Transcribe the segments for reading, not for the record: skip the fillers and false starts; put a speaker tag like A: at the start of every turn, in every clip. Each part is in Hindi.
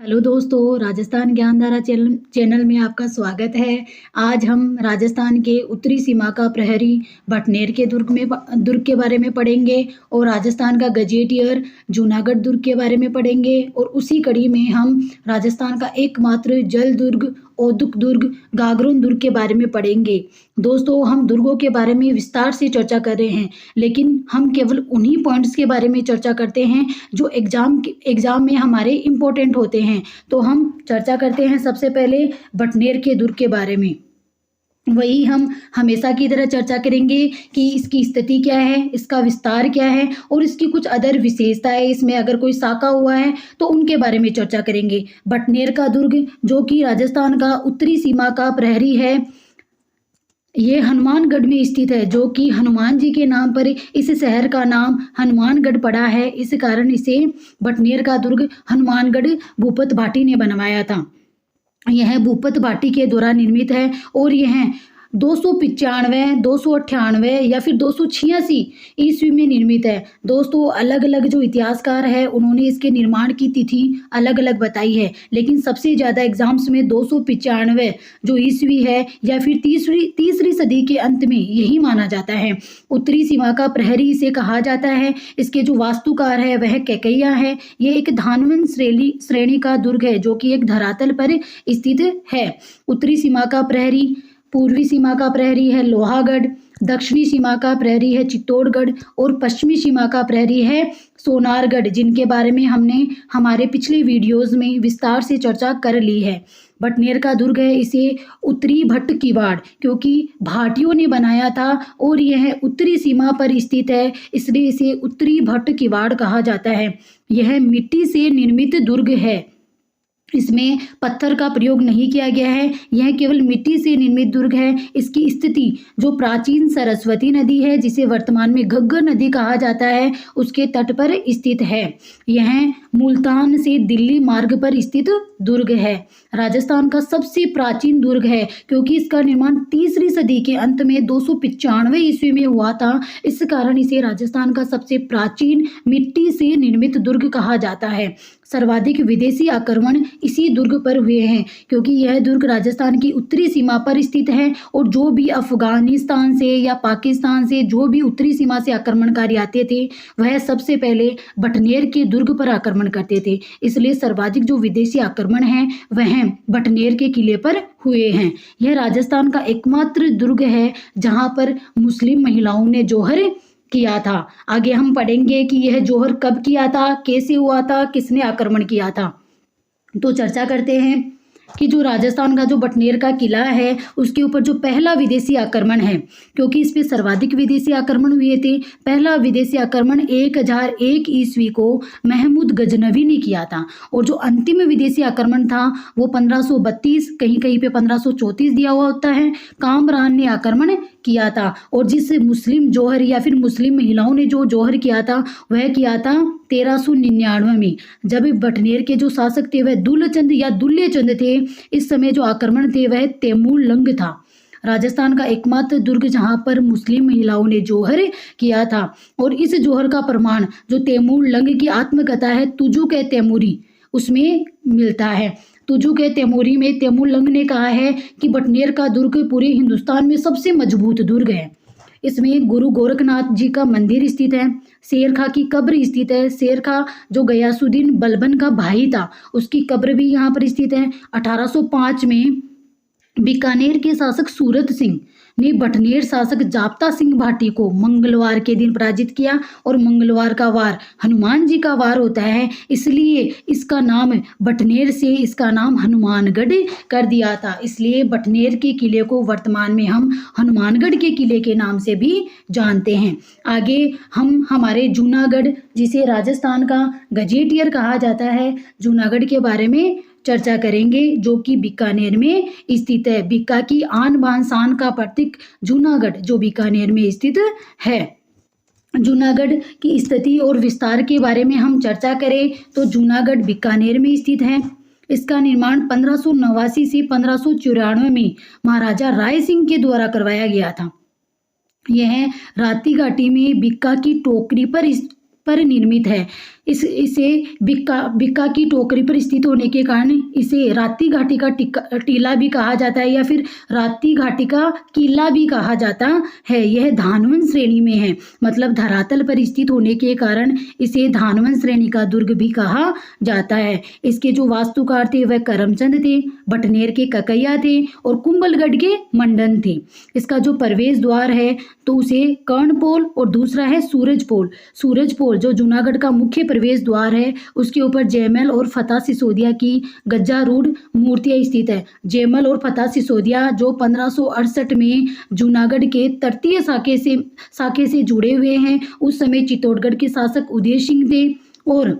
A: हेलो दोस्तों, राजस्थान ज्ञानधारा चैनल में आपका स्वागत है। आज हम राजस्थान के उत्तरी सीमा का प्रहरी भटनेर के दुर्ग के बारे में पढ़ेंगे और राजस्थान का गजेटियर जूनागढ़ दुर्ग के बारे में पढ़ेंगे। और उसी कड़ी में हम राजस्थान का एकमात्र जल दुर्ग ओदुक दुर्ग गागरोन दुर्ग के बारे में पढ़ेंगे। दोस्तों, हम दुर्गों के बारे में विस्तार से चर्चा कर रहे हैं, लेकिन हम केवल उन्हीं पॉइंट्स के बारे में चर्चा करते हैं जो एग्जाम में हमारे इम्पोर्टेंट होते हैं। तो हम चर्चा करते हैं सबसे पहले भटनेर के दुर्ग के बारे में। वही हम हमेशा की तरह चर्चा करेंगे कि इसकी स्थिति क्या है, इसका विस्तार क्या है और इसकी कुछ अदर विशेषताएं, इसमें अगर कोई साका हुआ है तो उनके बारे में चर्चा करेंगे। भटनेर का दुर्ग जो कि राजस्थान का उत्तरी सीमा का प्रहरी है, ये हनुमानगढ़ में स्थित है, जो कि हनुमान जी के नाम पर इस शहर का नाम हनुमानगढ़ पड़ा है। इस कारण इसे भटनेर का दुर्ग हनुमानगढ़ भूपत भाटी ने बनवाया था। यह भूपत भाटी के द्वारा निर्मित है और यह 295, 298 या फिर 286 ईस्वी में निर्मित है। दोस्तों, अलग अलग जो इतिहासकार है उन्होंने इसके निर्माण की तिथि अलग अलग बताई है, लेकिन सबसे ज़्यादा एग्जाम्स में 295 जो ईस्वी है या फिर तीसरी सदी के अंत में यही माना जाता है। उत्तरी सीमा का प्रहरी इसे कहा जाता है। इसके जो वास्तुकार है वह कैकैया है। ये एक धानवन श्रेणी का दुर्ग है जो कि एक धरातल पर स्थित है। उत्तरी सीमा का प्रहरी, पूर्वी सीमा का प्रहरी है लोहागढ़, दक्षिणी सीमा का प्रहरी है चित्तौड़गढ़ और पश्चिमी सीमा का प्रहरी है सोनारगढ़, जिनके बारे में हमने हमारे पिछले वीडियोस में विस्तार से चर्चा कर ली है। भटनेर का दुर्ग है, इसे उत्तरी भट्ट किवाड़ क्योंकि भाटियों ने बनाया था और यह उत्तरी सीमा पर स्थित है, इसलिए इसे उत्तरी भट्ट किवाड़ कहा जाता है। यह मिट्टी से निर्मित दुर्ग है, इसमें पत्थर का प्रयोग नहीं किया गया है, यह केवल मिट्टी से निर्मित दुर्ग है। इसकी स्थिति जो प्राचीन सरस्वती नदी है, जिसे वर्तमान में घग्गर नदी कहा जाता है, उसके तट पर स्थित है। यह मुल्तान से दिल्ली मार्ग पर स्थित दुर्ग है। राजस्थान का सबसे प्राचीन दुर्ग है क्योंकि इसका निर्माण तीसरी सदी के अंत में 295 ईस्वी में हुआ था। इस कारण इसे राजस्थान का सबसे प्राचीन मिट्टी से निर्मित दुर्ग कहा जाता है। सर्वाधिक विदेशी आक्रमण इसी दुर्ग पर हुए हैं क्योंकि यह दुर्ग राजस्थान की उत्तरी सीमा पर स्थित है और जो भी अफगानिस्तान से या पाकिस्तान से जो भी उत्तरी सीमा से आक्रमणकारी आते थे वह सबसे पहले भटनेर के दुर्ग पर आक्रमण करते थे। इसलिए सर्वाधिक जो विदेशी आक्रमण है वह भटनेर के किले पर हुए हैं। यह राजस्थान का एकमात्र दुर्ग है जहां पर मुस्लिम महिलाओं ने जौहर किया था। आगे हम पढ़ेंगे कि यह जौहर कब किया था, कैसे हुआ था, किसने आक्रमण किया था। तो चर्चा करते हैं कि जो राजस्थान का जो भटनेर का किला है उसके ऊपर जो पहला विदेशी आक्रमण है, क्योंकि इस पे सर्वाधिक विदेशी आक्रमण हुए थे। पहला विदेशी आक्रमण 1001 ईस्वी को महमूद गजनवी ने किया था और जो अंतिम विदेशी आक्रमण था वो 1532, कहीं कहीं पे 1534 दिया हुआ होता है, कामरान ने आक्रमण किया था। और जिस मुस्लिम जौहर या फिर मुस्लिम महिलाओं ने जो जौहर किया था वह किया था 1399 में, जब भटनेर के जो शासक थे वह दुलचंद या दुल्लेचंद थे। इस समय जो आक्रमण थे वह तैमूरलंग था। राजस्थान का एकमात्र दुर्ग जहां पर मुस्लिम महिलाओं ने जौहर किया था। और इस जौहर का प्रमाण जो तैमूरलंग की आत्मकथा है तुजुक ए तैमूरी उसमें मिलता है। तुजुक ए तैमूरी में तैमूरलंग ने कहा है कि भटनेर का दुर्ग पूरे हिंदुस्तान में सबसे मजबूत दुर्ग है। इसमें गुरु गोरखनाथ जी का मंदिर स्थित है, शेर खां की कब्र स्थित है। शेर खां जो गयासुद्दीन बलबन का भाई था उसकी कब्र भी यहाँ पर स्थित है। 1805 में बीकानेर के शासक सूरत सिंह ने भटनेर शासक जाप्ता सिंह भाटी को मंगलवार के दिन पराजित किया और मंगलवार का वार हनुमान जी का वार होता है, इसलिए इसका नाम भटनेर से इसका नाम हनुमानगढ़ कर दिया था। इसलिए भटनेर के किले को वर्तमान में हम हनुमानगढ़ के किले के नाम से भी जानते हैं। आगे हम हमारे जूनागढ़, जिसे राजस्थान का गजेटियर कहा जाता है, जूनागढ़ के बारे में चर्चा करेंगे, जो कि बीकानेर में स्थित है। बीका की आन बान शान का प्रतीक जूनागढ़ जो बीकानेर में स्थित है। जूनागढ़ की स्थिति और विस्तार के बारे में हम चर्चा करें तो जूनागढ़ बीकानेर में स्थित है। इसका निर्माण 1589 से 1594 में महाराजा राय सिंह के द्वारा करवाया गया था। यह राती घाटी में बीका की टोकरी पर पर निर्मित है। इसे बिक्का की टोकरी पर स्थित होने के कारण इसे राती घाटी का टीला भी कहा जाता है या फिर राती घाटी का किला भी कहा जाता है। यह धानवन श्रेणी में है, मतलब धरातल पर स्थित होने के कारण इसे धानवन श्रेणी का दुर्ग भी कहा जाता है। इसके जो वास्तुकार थे वह करमचंद थे, बटनेर के ककैया थे और कुंभलगढ़ के मंडन थे। इसका जो प्रवेश द्वार है तो उसे कर्णपोल और दूसरा है सूरजपोल। सूरजपोल जो जूनागढ़ का मुख्य प्रवेश द्वार है, उसके ऊपर जयमल और फतेह सिसोदिया की गज्जारूढ़ मूर्तियां स्थित है। जयमल और फतेह सिसोदिया जो 1568 में जूनागढ़ के तटीय शाखे से जुड़े हुए हैं। उस समय चित्तौड़गढ़ के शासक उदय सिंह थे और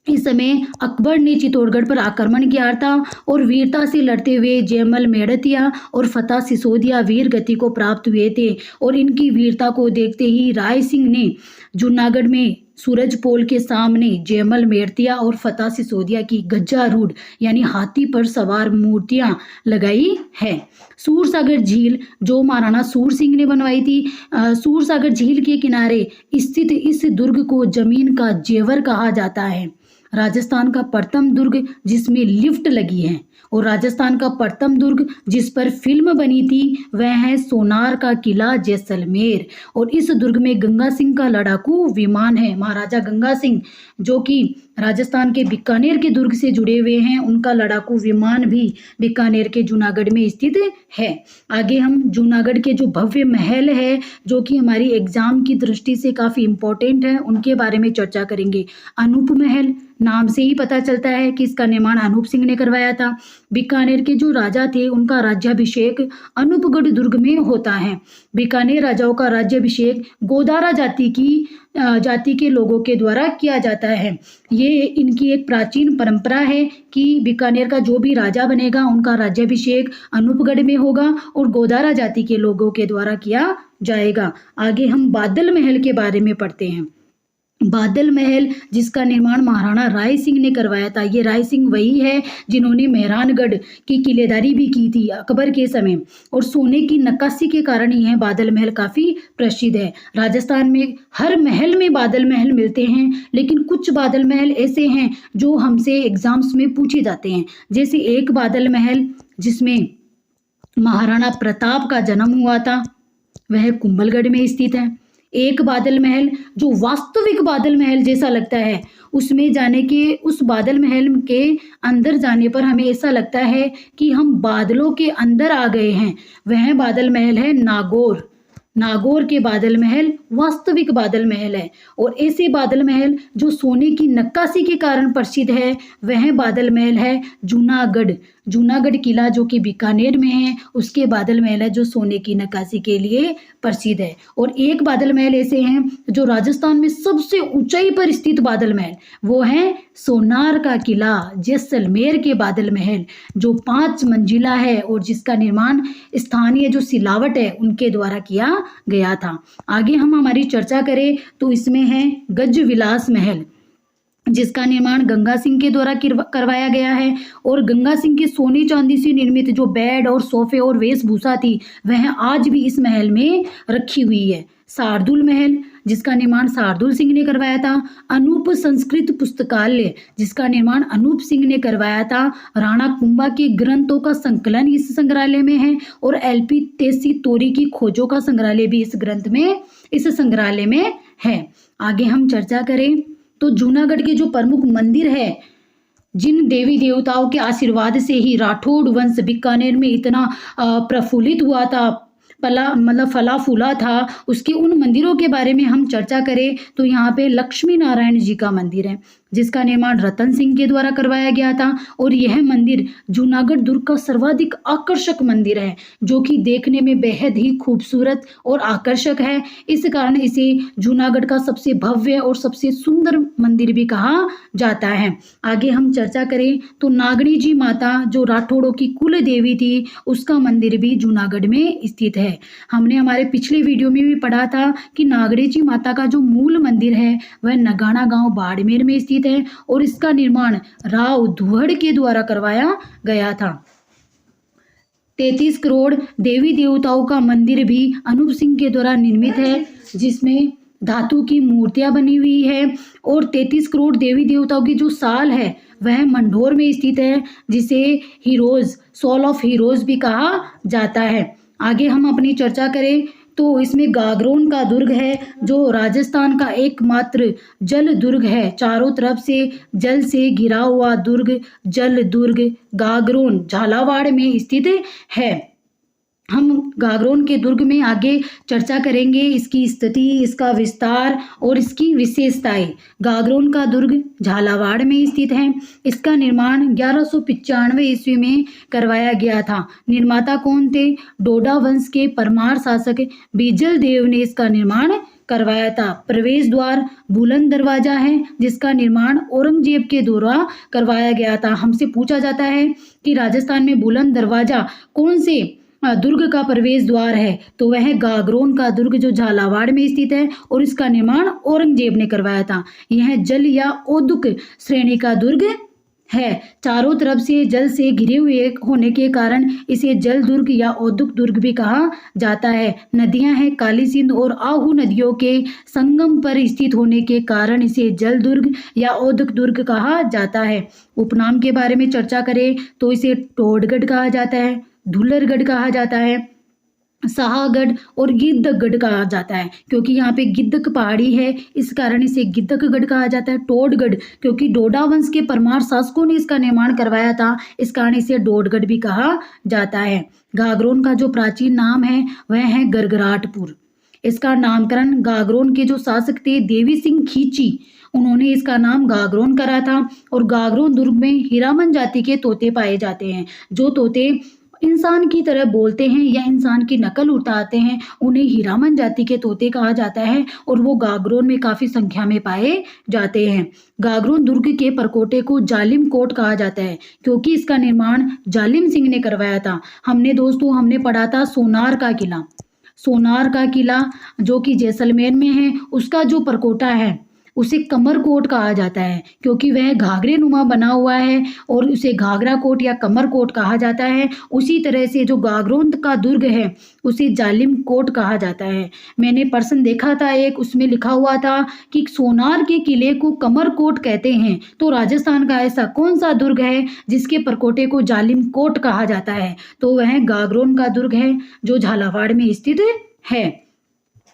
A: इस समय अकबर ने चित्तौड़गढ़ पर आक्रमण किया था और वीरता से लड़ते हुए जयमल मेड़तिया और फतेह सिसोदिया वीर गति को प्राप्त हुए थे और इनकी वीरता को देखते ही राय सिंह ने जूनागढ़ में सूरजपोल के सामने जयमल मेड़तिया और फतेह सिसोदिया की गज्जारूढ़ यानी हाथी पर सवार मूर्तियां लगाई है। सूरसागर झील जो महाराणा सूर सिंह ने बनवाई थी। सूरसागर झील के किनारे स्थित इस दुर्ग को जमीन का जेवर कहा जाता है। राजस्थान का प्रथम दुर्ग जिसमें लिफ्ट लगी है और राजस्थान का प्रथम दुर्ग जिस पर फिल्म बनी थी वह है सोनार का किला जैसलमेर और इस दुर्ग में गंगा सिंह का लड़ाकू विमान है। महाराजा गंगा सिंह जो कि राजस्थान के बीकानेर के दुर्ग से जुड़े हुए हैं, उनका लड़ाकू विमान भी बीकानेर के जूनागढ़ में स्थित है। आगे हम जूनागढ़ के जो भव्य महल है जो कि हमारी एग्जाम की दृष्टि से काफ़ी इम्पोर्टेंट है, उनके बारे में चर्चा करेंगे। अनूप महल नाम से ही पता चलता है कि इसका निर्माण अनूप सिंह ने करवाया था। बीकानेर के जो राजा थे उनका राज्याभिषेक अनूपगढ़ दुर्ग में होता है। बीकानेर राजाओं का राज्याभिषेक गोदारा जाति के लोगों के द्वारा किया जाता है। ये इनकी एक प्राचीन परंपरा है कि बीकानेर का जो भी राजा बनेगा उनका राज्याभिषेक अनूपगढ़ में होगा और गोदारा जाति के लोगों के द्वारा किया जाएगा। आगे हम बादल महल के बारे में पढ़ते हैं। बादल महल जिसका निर्माण महाराणा राय सिंह ने करवाया था। ये राय सिंह वही है जिन्होंने मेहरानगढ़ की किलेदारी भी की थी अकबर के समय और सोने की नक्काशी के कारण यह बादल महल काफ़ी प्रसिद्ध है। राजस्थान में हर महल में बादल महल मिलते हैं, लेकिन कुछ बादल महल ऐसे हैं जो हमसे एग्जाम्स में पूछे जाते हैं। जैसे एक बादल महल जिसमें महाराणा प्रताप का जन्म हुआ था वह कुंभलगढ़ में स्थित है। एक बादल महल जो वास्तविक बादल महल जैसा लगता है, उसमें जाने के उस बादल महल के अंदर जाने पर हमें ऐसा लगता है कि हम बादलों के अंदर आ गए हैं, वह बादल महल है नागौर। नागौर के बादल महल वास्तविक बादल महल है। और ऐसे बादल महल जो सोने की नक्काशी के कारण प्रसिद्ध है वह बादल महल है जूनागढ़। जूनागढ़ किला जो कि बीकानेर में है उसके बादल महल है जो सोने की नक्काशी के लिए प्रसिद्ध है। और एक बादल महल ऐसे हैं जो राजस्थान में सबसे ऊंचाई पर स्थित बादल महल, वो है सोनार का किला जैसलमेर के बादल महल जो 5 मंजिला है और जिसका निर्माण स्थानीय जो सिलावट है उनके द्वारा किया गया था। आगे हम हमारी चर्चा करें तो इसमें है गजविलास महल जिसका निर्माण गंगा सिंह के द्वारा करवाया गया है और गंगा सिंह के सोने चांदी से निर्मित जो बेड और सोफे और वेशभूषा थी वह आज भी इस महल में रखी हुई है। शार्दुल महल जिसका निर्माण शार्दुल सिंह ने करवाया था। अनूप संस्कृत पुस्तकालय जिसका निर्माण अनूप सिंह ने करवाया था। राणा कुंभा के ग्रंथों का संकलन इस संग्रहालय में है और LP तेसी तोरी की खोजों का संग्रहालय भी इस संग्रहालय में है। आगे हम चर्चा करें तो जूनागढ़ के जो प्रमुख मंदिर है, जिन देवी देवताओं के आशीर्वाद से ही राठौड़ वंश बीकानेर में इतना प्रफुल्लित हुआ था, फला फूला था, उसके उन मंदिरों के बारे में हम चर्चा करें तो यहाँ पे लक्ष्मी नारायण जी का मंदिर है जिसका निर्माण रतन सिंह के द्वारा करवाया गया था। और यह मंदिर जूनागढ़ दुर्ग का सर्वाधिक आकर्षक मंदिर है जो कि देखने में बेहद ही खूबसूरत और आकर्षक है। इस कारण इसे जूनागढ़ का सबसे भव्य और सबसे सुंदर मंदिर भी कहा जाता है। आगे हम चर्चा करें तो नागणी जी माता जो राठौड़ों की कुल देवी थी उसका मंदिर भी जूनागढ़ में स्थित है। हमने हमारे पिछले वीडियो में भी पढ़ा था कि नागणी जी माता का जो मूल मंदिर है वह नगाना गांव बाड़मेर में स्थित है और इसका निर्माण राव धुहड़ के द्वारा करवाया गया था। 33 करोड़ देवी देवताओं का मंदिर भी अनूप सिंह के द्वारा निर्मित है जिसमें धातु की मूर्तियां बनी हुई है और 33 करोड़ देवी देवताओं की जो साल है वह मंढोर में स्थित है, जिसे हीरोज, सॉल ऑफ हीरोज भी कहा जाता है। आगे हम अपनी चर्चा करें तो इसमें गागरोन का दुर्ग है जो राजस्थान का एकमात्र जल दुर्ग है। चारों तरफ से जल से घिरा हुआ दुर्ग, जल दुर्ग गागरोन झालावाड़ में स्थित है। हम गागरोन के दुर्ग में आगे चर्चा करेंगे, इसकी स्थिति, इसका विस्तार और इसकी विशेषताएं। गागरोन का दुर्ग झालावाड़ में स्थित है। इसका निर्माण 1195 ईस्वी में करवाया गया था। निर्माता कौन थे? डोडा वंश के परमार शासक बीजल देव ने इसका निर्माण करवाया था। प्रवेश द्वार बुलंद दरवाजा है जिसका निर्माण औरंगजेब के द्वारा करवाया गया था। हमसे पूछा जाता है कि राजस्थान में बुलंद दरवाजा कौन से दुर्ग का प्रवेश द्वार है, तो वह गागरोन का दुर्ग जो झालावाड़ में स्थित है और इसका निर्माण औरंगजेब ने करवाया था। यह जल या औद्युक श्रेणी का दुर्ग है। चारों तरफ से जल से घिरे हुए होने के कारण इसे जल दुर्ग या औद्युक दुर्ग भी कहा जाता है। नदियां हैं काली सिंध और आहू नदियों के संगम पर स्थित होने के कारण इसे जल दुर्ग या औद्युक दुर्ग कहा जाता है। उपनाम के बारे में चर्चा करें तो इसे टोडगढ़ कहा जाता है, धुलरगढ़ कहा जाता है, साहागढ़ और गिद्धकगढ़ कहा जाता है क्योंकि यहाँ पे गिद्धक पहाड़ी है, इस कारण इसे गिद्धकगढ़ कहा जाता है। टोडगढ़ क्योंकि डोडा वंश के परमार शासकों ने इसका निर्माण करवाया था, इस कारण इसे डोडगढ़ भी कहा जाता है। गागरोन का जो प्राचीन नाम है वह है गरगराटपुर। इसका नामकरण गागरोन के जो शासक थे देवी सिंह खींची, उन्होंने इसका नाम गागरोन करा था। और गागरोन दुर्ग में हीरामन जाति के तोते पाए जाते हैं। जो तोते इंसान की तरह बोलते हैं या इंसान की नकल उतारते हैं उन्हें हीरामन जाति के तोते कहा जाता है और वो गागरोन में काफी संख्या में पाए जाते हैं। गागरोन दुर्ग के परकोटे को जालिम कोट कहा जाता है क्योंकि इसका निर्माण जालिम सिंह ने करवाया था। हमने पढ़ा था सोनार का किला। सोनार का किला जो कि जैसलमेर में है, उसका जो परकोटा है उसे कमरकोट कहा जाता है क्योंकि वह घाघरे नुमा बना हुआ है और उसे घाघरा कोट या कमरकोट कहा जाता है। उसी तरह से जो गागरोन का दुर्ग है उसे जालिम कोट कहा जाता है। मैंने प्रश्न देखा था एक, उसमें लिखा हुआ था कि सोनार के किले को कमरकोट कहते हैं, तो राजस्थान का ऐसा कौन सा दुर्ग है जिसके परकोटे को जालिम कोट कहा जाता है? तो वह गागरोन का दुर्ग है जो झालावाड़ में स्थित है।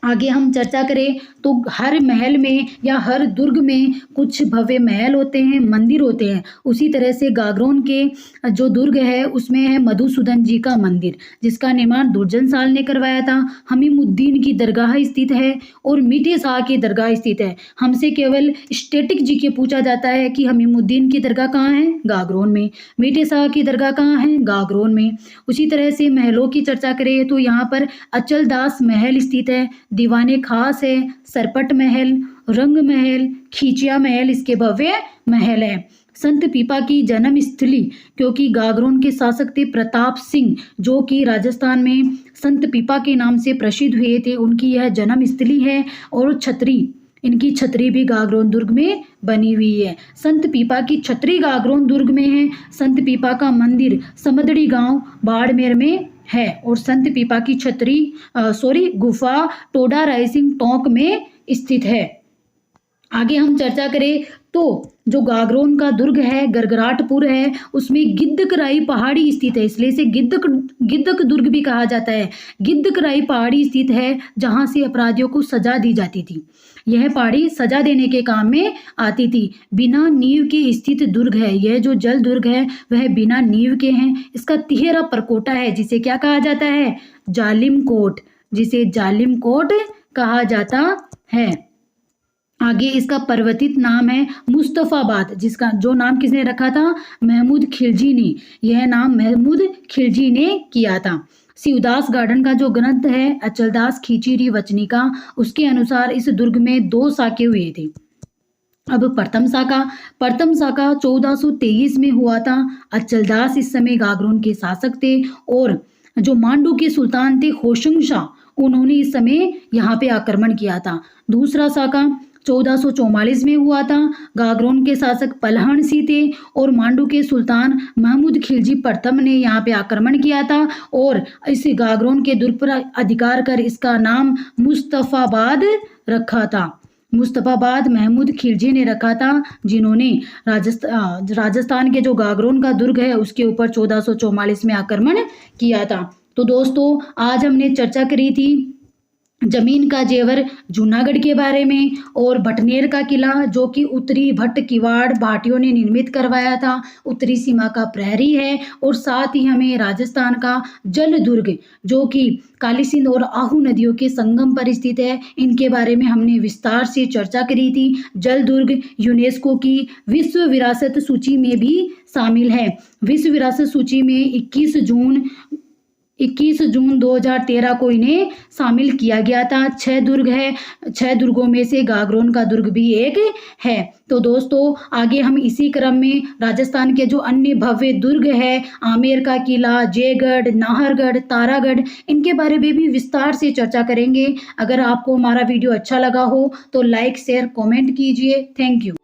A: आगे हम चर्चा करें तो हर महल में या हर दुर्ग में कुछ भव्य महल होते हैं, मंदिर होते हैं। उसी तरह से गागरोन के जो दुर्ग है उसमें है मधुसूदन जी का मंदिर जिसका निर्माण दुर्जन साल ने करवाया था। हमीमुद्दीन की दरगाह स्थित है और मीठे शाह की दरगाह स्थित है। हमसे केवल स्टैटिक जी के पूछा जाता है कि हमीमुद्दीन की दरगाह कहाँ है? गागरोन में। मीठे शाह की दरगाह कहाँ है? गागरोन में। उसी तरह से महलों की चर्चा करें तो यहाँ पर अचलदास महल स्थित है, दीवाने खास है, सरपट महल, रंग महल, खींचिया महल इसके भव्य महल है। संत पीपा की जन्म स्थली क्योंकि गागरोन के शासक थे प्रताप सिंह जो कि राजस्थान में संत पीपा के नाम से प्रसिद्ध हुए थे, उनकी यह जन्म स्थली है। और छतरी, इनकी छतरी भी गागरोन दुर्ग में बनी हुई है। संत पीपा की छतरी गागरोन दुर्ग में है। संत पीपा का मंदिर समदड़ी गांव बाड़मेर में है और संत पीपा की गुफा टोडा रायसिंह टोंक में स्थित है। आगे हम चर्चा करें तो जो गागरोन का दुर्ग है गरगराटपुर है, उसमें गिद्धकराई पहाड़ी स्थित है, इसलिए इसे गिद्धक दुर्ग भी कहा जाता है। गिद्धकराई पहाड़ी स्थित है जहां से अपराधियों को सजा दी जाती थी। यह पहाड़ी सजा देने के काम में आती थी। बिना नींव के स्थित दुर्ग है। यह जो जल दुर्ग है वह बिना नींव के हैं। इसका तिहरा परकोटा है जिसे क्या कहा जाता है? जालिम कोट, जिसे जालिम कोट कहा जाता है। आगे इसका पर्वतित नाम है मुस्तफाबाद, जिसका जो नाम किसने रखा था? महमूद खिलजी ने। यह नाम महमूद खिलजी ने किया था। शिवदास गार्डन का जो ग्रंथ है अचलदास खींचीरी वचनिका, उसके अनुसार इस दुर्ग में 2 साके हुए थे। अब प्रथम साका 1423 में हुआ था। अचलदास इस समय गागरोन के शासक थे और जो मांडू के सुल्तान थे होशंग शाह, उन्होंने इस समय यहाँ पे आक्रमण किया था। दूसरा साका 1444 में हुआ था। गागरोन के शासक पलहन सी थे और मांडू के सुल्तान महमूद खिलजी प्रथम ने यहाँ पे आक्रमण किया था और इस गागरोन के दुर्ग पर अधिकार कर इसका नाम मुस्तफाबाद रखा था। मुस्तफाबाद महमूद खिलजी ने रखा था, जिन्होंने राजस्थान के जो गागरोन का दुर्ग है उसके ऊपर 1444 में आक्रमण किया था। तो दोस्तों आज हमने चर्चा करी थी जमीन का जेवर जूनागढ़ के बारे में और भटनेर का किला जो कि उत्तरी भट्ट किवाड़ भाटियों ने निर्मित करवाया था, उत्तरी सीमा का प्रहरी है। और साथ ही हमें राजस्थान का जल दुर्ग जो कि काली सिंध और आहू नदियों के संगम पर स्थित है, इनके बारे में हमने विस्तार से चर्चा करी थी। जल दुर्ग यूनेस्को की विश्व विरासत सूची में भी शामिल है। विश्व विरासत सूची में 21 जून 2013 को इन्हें शामिल किया गया था। 6 दुर्ग है, 6 दुर्गों में से गागरोन का दुर्ग भी एक है। तो दोस्तों आगे हम इसी क्रम में राजस्थान के जो अन्य भव्य दुर्ग है, आमेर का किला, जयगढ़, नाहरगढ़, तारागढ़, इनके बारे में भी विस्तार से चर्चा करेंगे। अगर आपको हमारा वीडियो अच्छा लगा हो तो लाइक शेयर कमेंट कीजिए। Thank you.